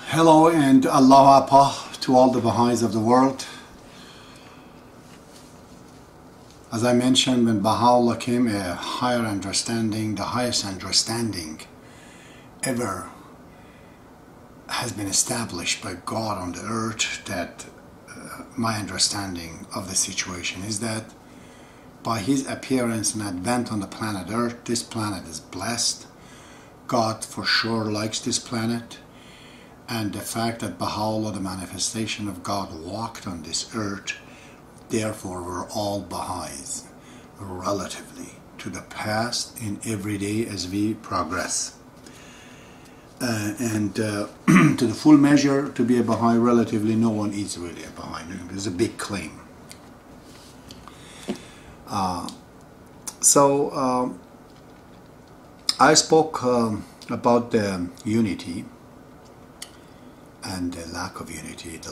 Hello and Allah Apa to all the Baha'is of the world. As I mentioned, when Baha'ullah came, a higher understanding, the highest understanding ever has been established by God on the earth, that my understanding of the situation is that by his appearance and advent on the planet Earth, this planet is blessed. God for sure likes this planet, and the fact that Baha'u'llah, the manifestation of God, walked on this earth, therefore we're all Baha'is relatively to the past in every day as we progress. To the full measure, to be a Baha'i, relatively no one is really a Baha'i. It's a big claim. I spoke about the unity and the lack of unity, the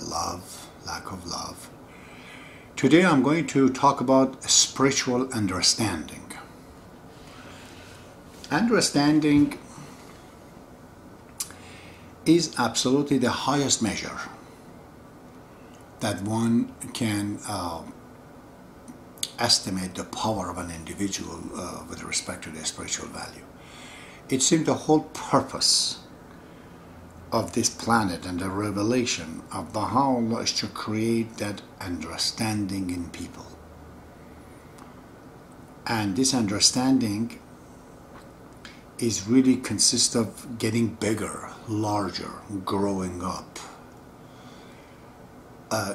lack of love. Today I'm going to talk about spiritual understanding. Understanding is absolutely the highest measure that one can estimate the power of an individual with respect to their spiritual value. It seems the whole purpose of this planet and the revelation of Baha'u'llah is to create that understanding in people. And this understanding is really consists of getting bigger, larger, growing up.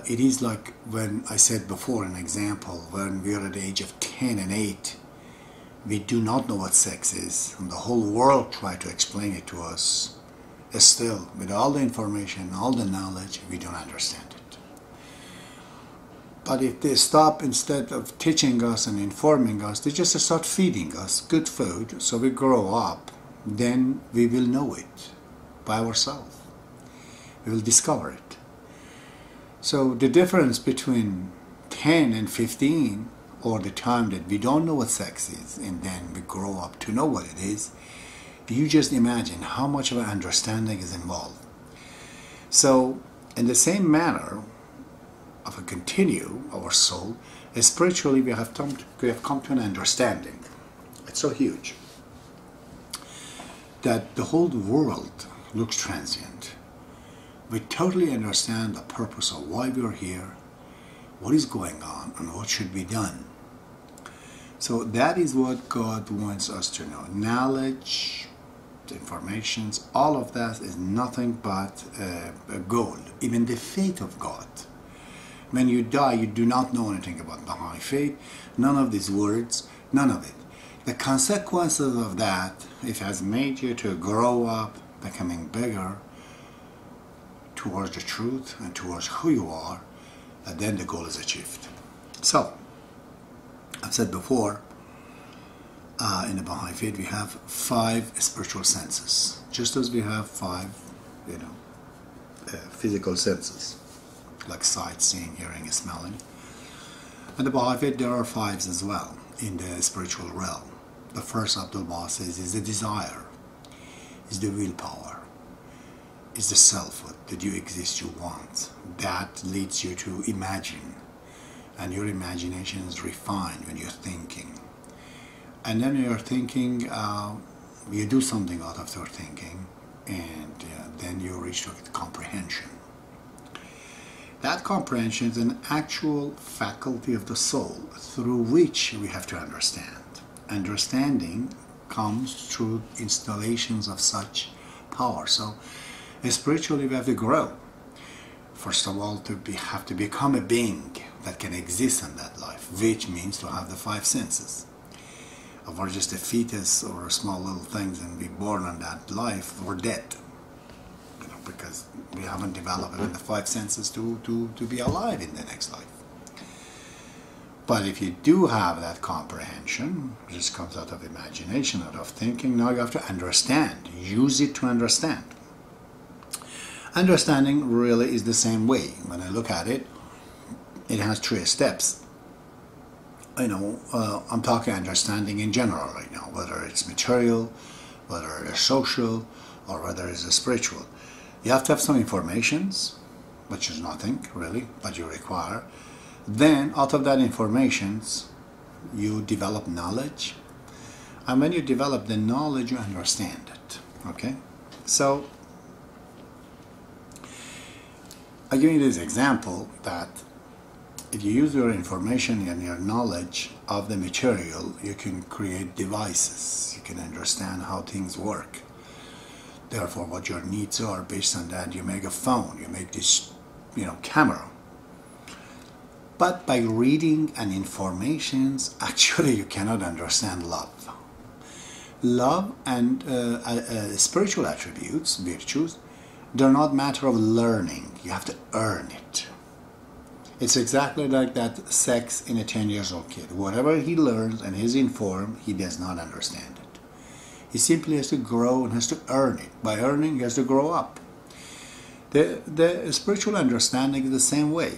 It is like when I said before, an example, when we are at the age of 10 and 8, we do not know what sex is, and the whole world tried to explain it to us. Still, with all the information, all the knowledge, we don't understand it. But if they stop, instead of teaching us and informing us, they just start feeding us good food, so we grow up, then we will know it by ourselves. We will discover it. So the difference between 10 and 15, or the time that we don't know what sex is, and then we grow up to know what it is, you just imagine how much of an understanding is involved. So, in the same manner, if we continue our soul, spiritually we have come to an understanding. It's so huge that the whole world looks transient. We totally understand the purpose of why we are here, what is going on, and what should be done. So that is what God wants us to know. Knowledge, informations, all of that is nothing but a goal. Even the faith of God. When you die, you do not know anything about Baha'i faith, none of these words, none of it. The consequences of that, it has made you to grow up, becoming bigger towards the truth and towards who you are, and then the goal is achieved. So, I've said before, in the Baha'i faith we have 5 spiritual senses, just as we have 5, physical senses, like sight, seeing, hearing, smelling. In the Baha'i faith there are 5s as well in the spiritual realm. The first, Abdul-Baha says, is the desire, is the willpower, is the selfhood that you exist, you want. That leads you to imagine, and your imagination is refined when you're thinking. And then you're thinking, you do something out of your thinking, and then you reach to comprehension. That comprehension is an actual faculty of the soul through which we have to understand. Understanding comes through installations of such power. So spiritually we have to grow. First of all, have to become a being that can exist in that life, which means to have the 5 senses. If we're just a fetus or a small little things and be born on that life, we're dead. Because we haven't developed the 5 senses to be alive in the next life. But if you do have that comprehension, it just comes out of imagination, out of thinking, now you have to understand, use it to understand. Understanding really is the same way. When I look at it, it has 3 steps. I'm talking understanding in general right now, whether it's material, whether it's social, or whether it's spiritual. You have to have some informations, which is nothing really, but you require. Then out of that informations, you develop knowledge. And when you develop the knowledge, you understand it. Okay? So, I'll give you this example that if you use your information and your knowledge of the material, you can create devices. You can understand how things work. Therefore, what your needs are, based on that, you make a phone, you make this, camera. But by reading and informations, actually you cannot understand love. Love and spiritual attributes, virtues, they're not matter of learning. You have to earn it. It's exactly like that sex in a 10-year-old kid. Whatever he learns and is informed, he does not understand it. He simply has to grow and has to earn it. By earning, he has to grow up. The spiritual understanding is the same way.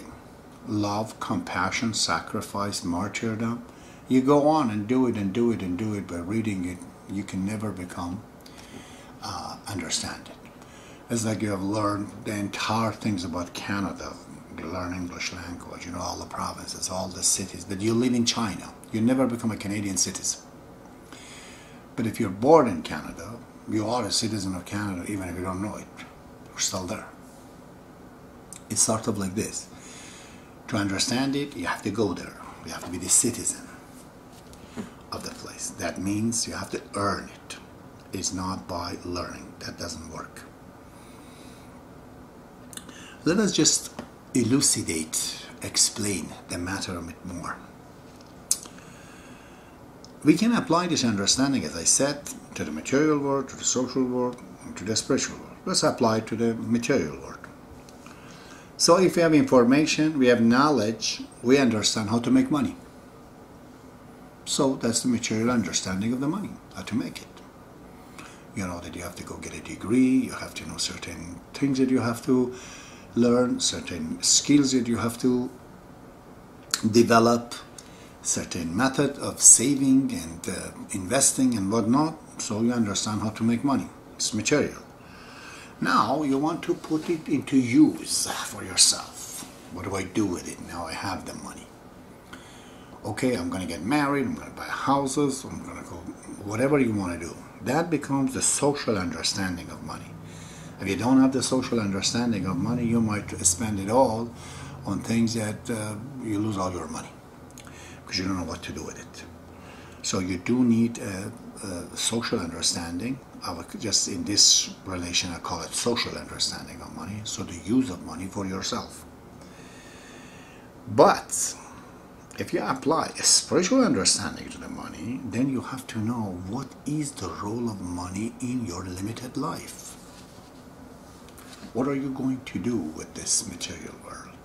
Love, compassion, sacrifice, martyrdom. You go on and do it and do it and do it. By reading it, you can never become understand it. It's like you have learned the entire things about Canada. You learn English language, all the provinces, all the cities. But you live in China. You never become a Canadian citizen. But if you're born in Canada, you are a citizen of Canada, even if you don't know it. You're still there. It's sort of like this. To understand it, you have to go there. You have to be the citizen of the place. That means you have to earn it. It's not by learning. That doesn't work. Let us just elucidate, explain the matter a bit more. We can apply this understanding, as I said, to the material world, to the social world, and to the spiritual world. Let's apply it to the material world. So if we have information, we have knowledge, we understand how to make money. So that's the material understanding of the money, how to make it. You know that you have to go get a degree, you have to know certain things that you have to learn, certain skills that you have to develop, certain method of saving and investing and whatnot, so you understand how to make money. It's material. Now you want to put it into use for yourself. What do I do with it? Now I have the money. Okay, I'm going to get married, I'm going to buy houses, I'm going to go, whatever you want to do. That becomes the social understanding of money. If you don't have the social understanding of money, you might spend it all on things that you lose all your money because you don't know what to do with it. So you do need a social understanding. Just in this relation, I call it social understanding of money. So the use of money for yourself. But if you apply a spiritual understanding to the money, then you have to know what is the role of money in your limited life. What are you going to do with this material world?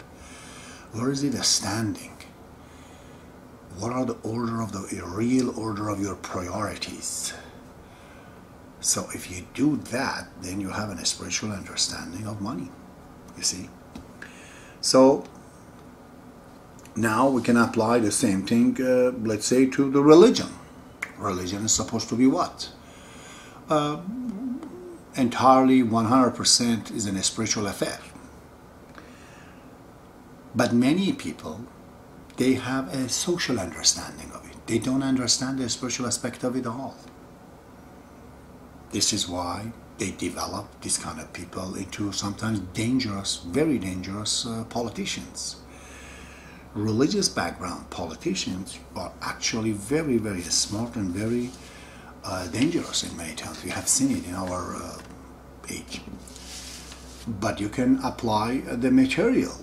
Where is it standing? What are the real order of your priorities? So if you do that, then you have a spiritual understanding of money, you see. So now we can apply the same thing, let's say, to the religion. Religion is supposed to be what? Entirely 100% is a spiritual affair. But many people, they have a social understanding of it. They don't understand the spiritual aspect of it all. This is why they develop this kind of people into sometimes dangerous, very dangerous politicians. Religious background politicians are actually very, very smart and very dangerous in many times. We have seen it in our age. But you can apply the material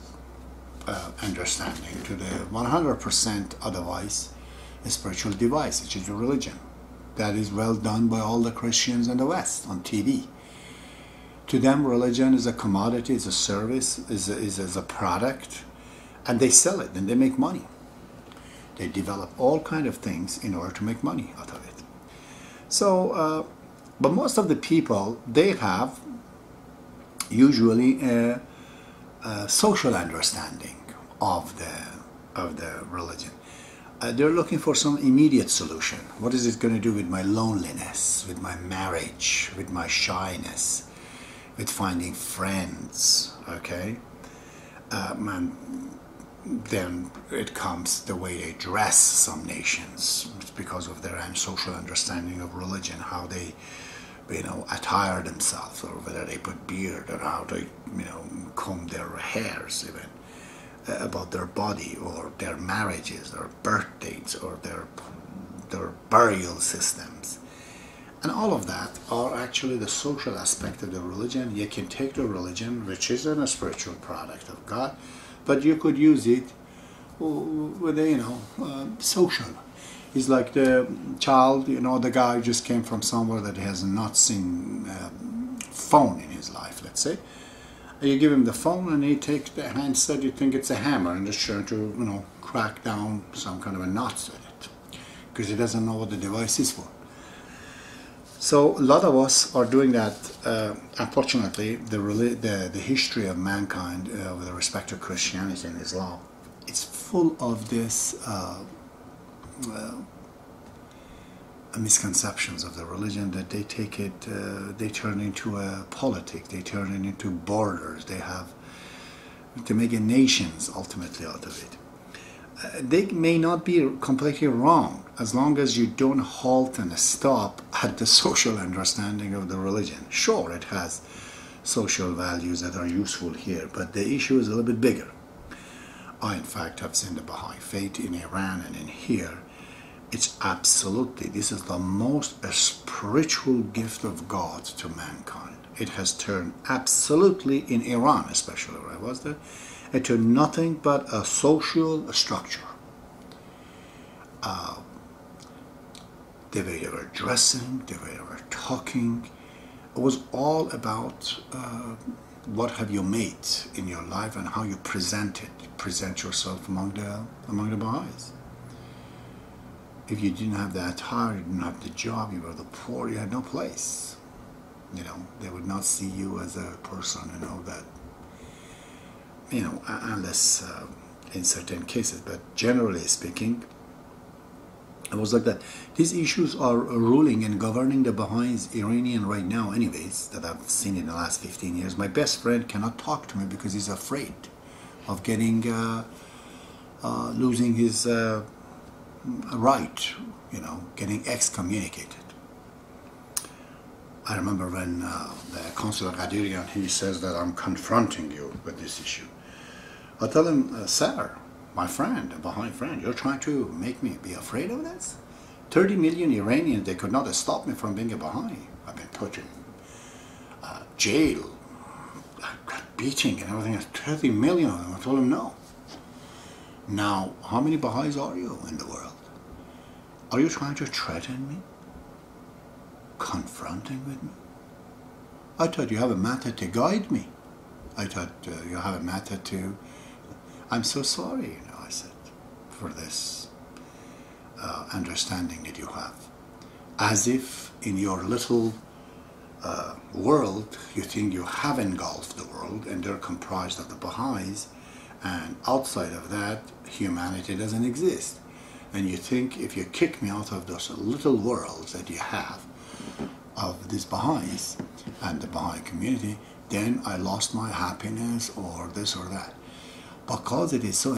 understanding to the 100% otherwise a spiritual device, which is a religion. That is well done by all the Christians in the West on TV. To them, religion is a commodity, is a service, is a product, and they sell it and they make money. They develop all kinds of things in order to make money out of it. So, but most of the people, they have usually a social understanding of the religion. They're looking for some immediate solution. What is it going to do with my loneliness, with my marriage, with my shyness, with finding friends, okay? And then it comes the way they dress some nations. It's because of their social understanding of religion, how they, attire themselves, or whether they put beard, or how they, comb their hairs even, about their body, or their marriages, or birth dates, or their burial systems. And all of that are actually the social aspect of the religion. You can take the religion, which is a spiritual product of God, but you could use it with social. It's like the child, the guy who just came from somewhere that has not seen phone in his life, let's say. You give him the phone and he takes the handset, you think it's a hammer, and just trying to, crack down some kind of a knots with it, because he doesn't know what the device is for. So a lot of us are doing that. Unfortunately, the history of mankind with respect to Christianity and Islam, it's full of this misconceptions of the religion, that they take it, they turn into a politic, they turn it into borders, they make nations ultimately out of it. They may not be completely wrong, as long as you don't halt and stop at the social understanding of the religion. Sure, it has social values that are useful here, but the issue is a little bit bigger. I, in fact, have seen the Baha'i faith in Iran and in here. It's absolutely, this is the most spiritual gift of God to mankind. It has turned absolutely, in Iran especially, where I was there, into nothing but a social structure. The way they were dressing, the way they were talking, it was all about what have you made in your life and how you present yourself among the Baha'is. If you didn't have the attire, you didn't have the job, you were the poor, you had no place. They would not see you as a person, that, unless in certain cases, but generally speaking, it was like that. These issues are ruling and governing the Baha'is Iranian right now anyways, that I've seen in the last 15 years. My best friend cannot talk to me because he's afraid of getting, losing his right, getting excommunicated. I remember when the Consul Qadirian, he says that I'm confronting you with this issue. I tell him, sir, my friend, a Baha'i friend, you're trying to make me be afraid of this? 30 million Iranians, they could not stop me from being a Baha'i. I've been put in jail, beating and everything. 30 million of them. I told him no. Now, how many Baha'is are you in the world? Are you trying to threaten me? Confronting with me? I thought you have a method to guide me. I thought you have a method to... I'm so sorry, I said, for this understanding that you have. As if in your little world, you think you have engulfed the world and they're comprised of the Baha'is, and outside of that, humanity doesn't exist. And you think if you kick me out of those little worlds that you have of these Baha'is and the Baha'i community, then I lost my happiness or this or that. Because it is so